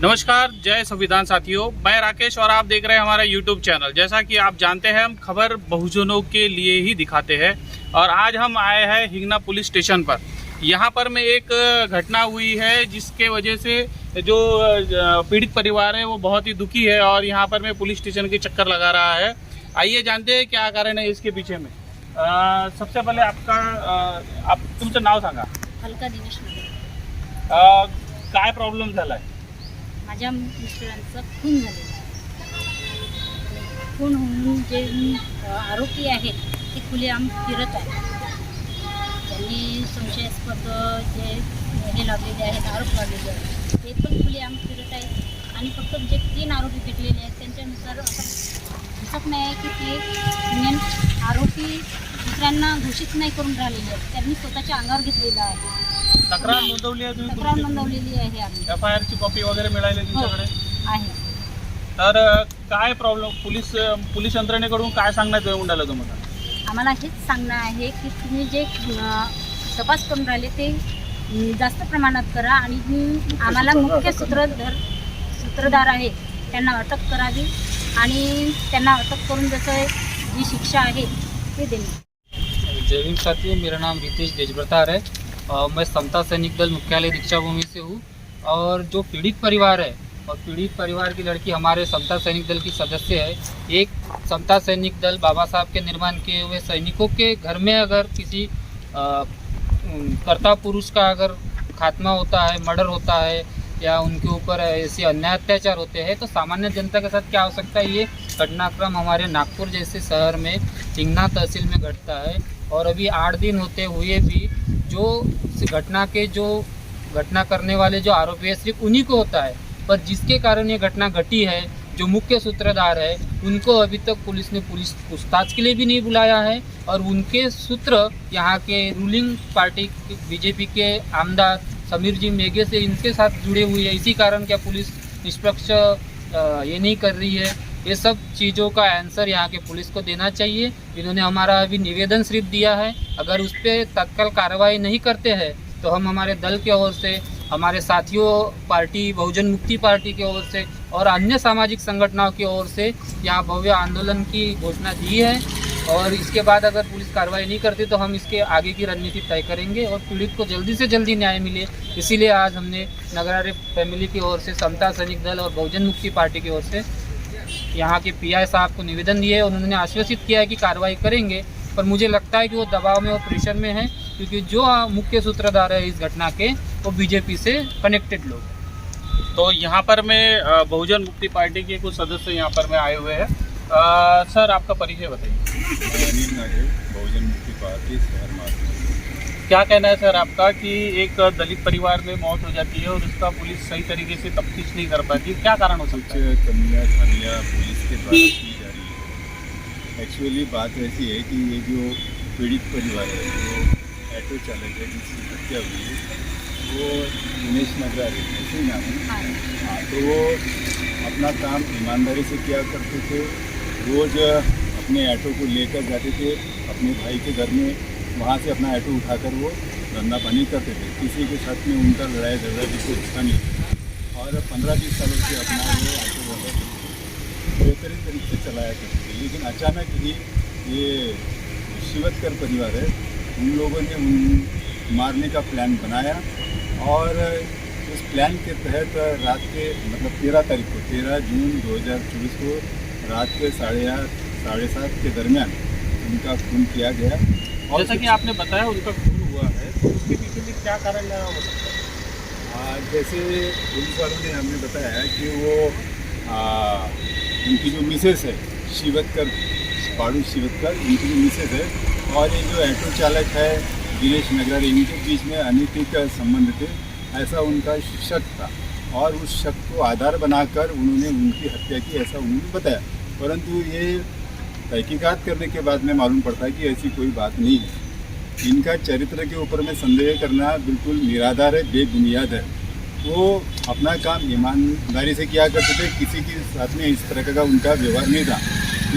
नमस्कार, जय संविधान साथियों। मैं राकेश और आप देख रहे हैं हमारा यूट्यूब चैनल। जैसा कि आप जानते हैं, हम खबर बहुजनों के लिए ही दिखाते हैं और आज हम आए हैं हिंगना पुलिस स्टेशन पर। यहाँ पर में एक घटना हुई है जिसके वजह से जो पीड़ित परिवार है वो बहुत ही दुखी है और यहाँ पर में पुलिस स्टेशन के चक्कर लगा रहा है। आइए जानते हैं क्या कारण है इसके पीछे में। सबसे पहले आपका आप तुमचं नाव सांगा। अलका दिनेश नगर. काय प्रॉब्लेम झाला आहे? माझ्या मिस्टरांचा खून झालेला आहे. खून होऊन जे आरोपी आहेत ते खुलेआम फिरत आहेत. त्यांनी संशयास्पद जे हे लावलेले आहेत, आरोप लावलेले आहेत, ते पण खुलेआम फिरत आहेत. आणि फक्त जे 3 आरोपी भेटलेले आहेत त्यांच्यानुसार असं दिसत नाही आहे की ते मेन आरोपी दुसऱ्यांना घोषित नाही करून राहिलेले आहेत. त्यांनी स्वतःच्या अंगावर घेतलेलं आहे. तक्रार नोंदवली आहे तुम्ही? तक्रार नोंदवलेली आहे आम्ही. FIR ची कॉपी वगैरे मिळाली तुमच्याकडे? आहे. तर काय प्रॉब्लेम पोलीस यंत्रणेकडून काय सांगण्यात येऊन राहिलं तुम्हाला? आम्हाला हेच सांगणं आहे की तुम्ही जे तपास करून राहिले ते जास्त प्रमाणात करा आणि आम्हाला मुख्य सूत्रधार आहे त्यांना अटक करावी आणि त्यांना अटक करून जसं जी शिक्षा है ते देनी। जय हिंद साथियों, मेरा नाम रितेश देजब्रतार है और मैं समता सैनिक दल मुख्यालय दीक्षाभूमि से हूँ। और जो पीड़ित परिवार है और पीड़ित परिवार की लड़की हमारे समता सैनिक दल की सदस्य है। एक समता सैनिक दल बाबा साहब के निर्माण किए हुए सैनिकों के घर में अगर किसी कर्ता पुरुष का अगर खात्मा होता है, मर्डर होता है या उनके ऊपर ऐसे अन्याय अत्याचार होते हैं तो सामान्य जनता के साथ क्या हो सकता है। ये घटनाक्रम हमारे नागपुर जैसे शहर में हिंगना तहसील में घटता है और अभी 8 दिन होते हुए भी जो घटना करने वाले जो आरोपी है सिर्फ उन्हीं को होता है। पर जिसके कारण ये घटना घटी है, जो मुख्य सूत्रधार है, उनको अभी तक पुलिस ने पूछताछ के लिए भी नहीं बुलाया है। और उनके सूत्र यहाँ के रूलिंग पार्टी बीजेपी के आमदार समीर जी मेघे से इनके साथ जुड़े हुए हैं। इसी कारण क्या पुलिस निष्पक्ष ये नहीं कर रही है। ये सब चीज़ों का आंसर यहाँ के पुलिस को देना चाहिए। इन्होंने हमारा अभी निवेदन सिर्फ दिया है, अगर उस पर तत्काल कार्रवाई नहीं करते हैं तो हम हमारे दल की ओर से, हमारे साथियों पार्टी बहुजन मुक्ति पार्टी की ओर से और अन्य सामाजिक संगठनों की ओर से यहाँ भव्य आंदोलन की घोषणा दी है। और इसके बाद अगर पुलिस कार्रवाई नहीं करती तो हम इसके आगे की रणनीति तय करेंगे और पीड़ित को जल्दी से जल्दी न्याय मिले। इसीलिए आज हमने नगरारे फैमिली की ओर से, समता सैनिक दल और बहुजन मुक्ति पार्टी की ओर से यहाँ के PI साहब को निवेदन दिए। उन्होंने आश्वासित किया है कि कार्रवाई करेंगे, पर मुझे लगता है कि वो दबाव में और प्रेशर में है क्योंकि जो मुख्य सूत्रधार है इस घटना के वो बीजेपी से कनेक्टेड लोग हैं। तो यहाँ पर मैं बहुजन मुक्ति पार्टी के कुछ सदस्य यहाँ पर में आए हुए हैं। सर, आपका परिचय बताइए। बहुजन मुक्ति पार्टी शहर मार्केट। क्या कहना है सर आपका कि एक दलित परिवार में मौत हो जाती है और उसका पुलिस सही तरीके से तफ्तीश नहीं कर पाती, क्या कारण हो सकता है? कुछ कमियाँ खामियाँ पुलिस के द्वारा की जा रही है। एक्चुअली बात ऐसी है कि ये जो पीड़ित परिवार है, जो ऑटो चालक है जिसकी हत्या हुई है, वो दिनेश नगर ऐसे नाम है। हाँ, तो वो अपना काम ईमानदारी से किया करते थे। रोज़ अपने ऑटो को लेकर जाते थे अपने भाई के घर में, वहाँ से अपना ऑटो उठाकर वो धंधा पानी करते थे। किसी के साथ में उनका लड़ाई झगड़ा भी कोई होता नहीं और 15-20 सालों से अपना वो ऑटो वगैरह बेहतरीन तरीके से चलाया करते थे। लेकिन अचानक ही ये शिवतकर परिवार है, उन लोगों ने मारने का प्लान बनाया और उस प्लान के तहत रात के 13 तारीख को 13 जून 2024 को रात के 8:30 साढ़े 7 के दरमियान उनका खून किया गया। और जैसा कि आपने बताया उनका खून हुआ है, तो उसके पीछे भी क्या कारण हो सकता है? जैसे पुलिस वालों ने हमें बताया कि वो उनकी जो मिसेस है शिवतकर, पाड़ू शिवतकर, उनकी जो मिसेस है और ये जो ऑटो चालक है दिनेश नगरारे, इनके बीच में अनैतिक संबंध थे, ऐसा उनका शक था। और उस शक को आधार बनाकर उन्होंने उनकी हत्या की, ऐसा उन्होंने बताया। परंतु ये तहकीकात करने के बाद में मालूम पड़ता है कि ऐसी कोई बात नहीं है। इनका चरित्र के ऊपर में संदेह करना बिल्कुल निराधार है, बेबुनियाद है। वो अपना काम ईमानदारी से किया करते थे, किसी के साथ में इस तरह का उनका व्यवहार नहीं था।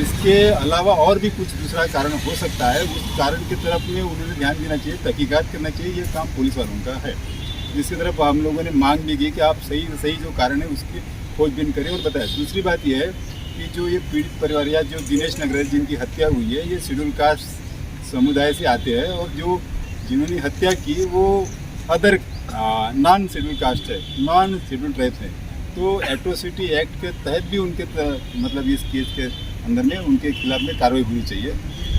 इसके अलावा और भी कुछ दूसरा कारण हो सकता है, उस कारण की तरफ में उन्होंने ध्यान देना चाहिए, तहकीकात करना चाहिए। ये काम पुलिस वालों का है। जिसकी तरफ हम लोगों ने मांग भी की कि आप सही जो कारण है उसकी खोजबीन करें और बताएं। दूसरी बात यह है कि जो ये पीड़ित परिवार या जो दिनेश नगरकर जिनकी हत्या हुई है, ये शेड्यूल कास्ट समुदाय से आते हैं और जो जिन्होंने हत्या की वो अदर नॉन शेड्यूल कास्ट है, नॉन शेड्यूल ट्राइब है। तो एट्रोसिटी एक्ट के तहत भी उनके मतलब इस केस के अंदर में उनके खिलाफ में कार्रवाई होनी चाहिए,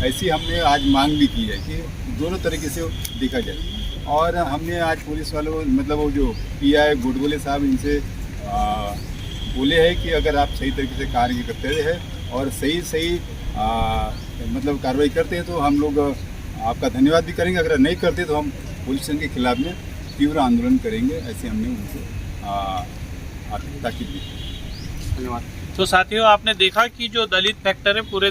ऐसी हमने आज मांग भी की है कि दोनों तरीके से देखा जाए। और हमने आज पुलिस वालों मतलब वो जो PI गोडबोले साहब इनसे बोले हैं कि अगर आप सही तरीके से कार्य करते हैं और सही मतलब कार्रवाई करते हैं तो हम लोग आपका धन्यवाद भी करेंगे, अगर नहीं करते तो हम पुलिस के खिलाफ में तीव्र आंदोलन करेंगे, ऐसे हमने उनको ताकीद दी। धन्यवाद। तो साथियों, आपने देखा कि जो दलित फैक्टर है पूरे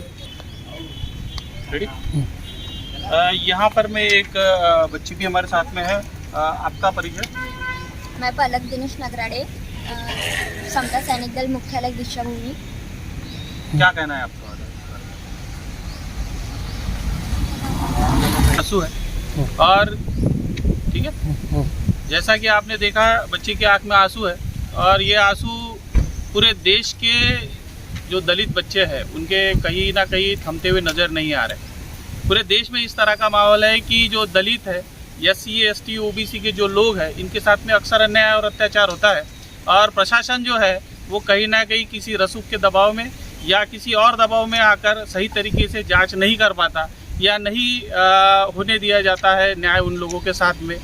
यहाँ पर में एक बच्ची भी हमारे साथ में है। आपका परिचय? मैं पलक दिनेश नगराडे, समता सैनिक दल मुख्यालय दीक्षाभूमि। क्या कहना है आपका? आंसू है और ठीक है, जैसा कि आपने देखा बच्ची की आंख में आंसू है और ये आंसू पूरे देश के जो दलित बच्चे हैं उनके कहीं ना कहीं थमते हुए नज़र नहीं आ रहे। पूरे देश में इस तरह का माहौल है कि जो दलित है, SC ST OBC के जो लोग हैं इनके साथ में अक्सर अन्याय और अत्याचार होता है और प्रशासन जो है वो कहीं ना कहीं किसी रसूख के दबाव में या किसी और दबाव में आकर सही तरीके से जांच नहीं कर पाता या नहीं होने दिया जाता है न्याय उन लोगों के साथ में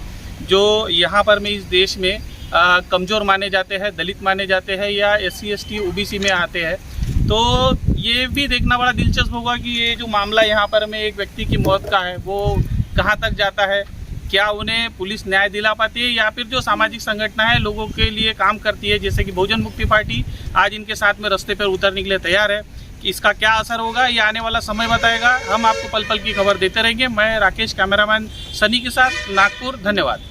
जो यहाँ पर में इस देश में कमज़ोर माने जाते हैं, दलित माने जाते हैं या SC ST OBC में आते हैं। तो ये भी देखना बड़ा दिलचस्प होगा कि ये जो मामला यहाँ पर में एक व्यक्ति की मौत का है वो कहाँ तक जाता है, क्या उन्हें पुलिस न्याय दिला पाती है या फिर जो सामाजिक संगठनाएं लोगों के लिए काम करती है जैसे कि बहुजन मुक्ति पार्टी आज इनके साथ में रास्ते पर उतरने के लिए तैयार है। कि इसका क्या असर होगा ये आने वाला समय बताएगा। हम आपको पल पल की खबर देते रहेंगे। मैं राकेश, कैमरामैन सनी के साथ, नागपुर। धन्यवाद।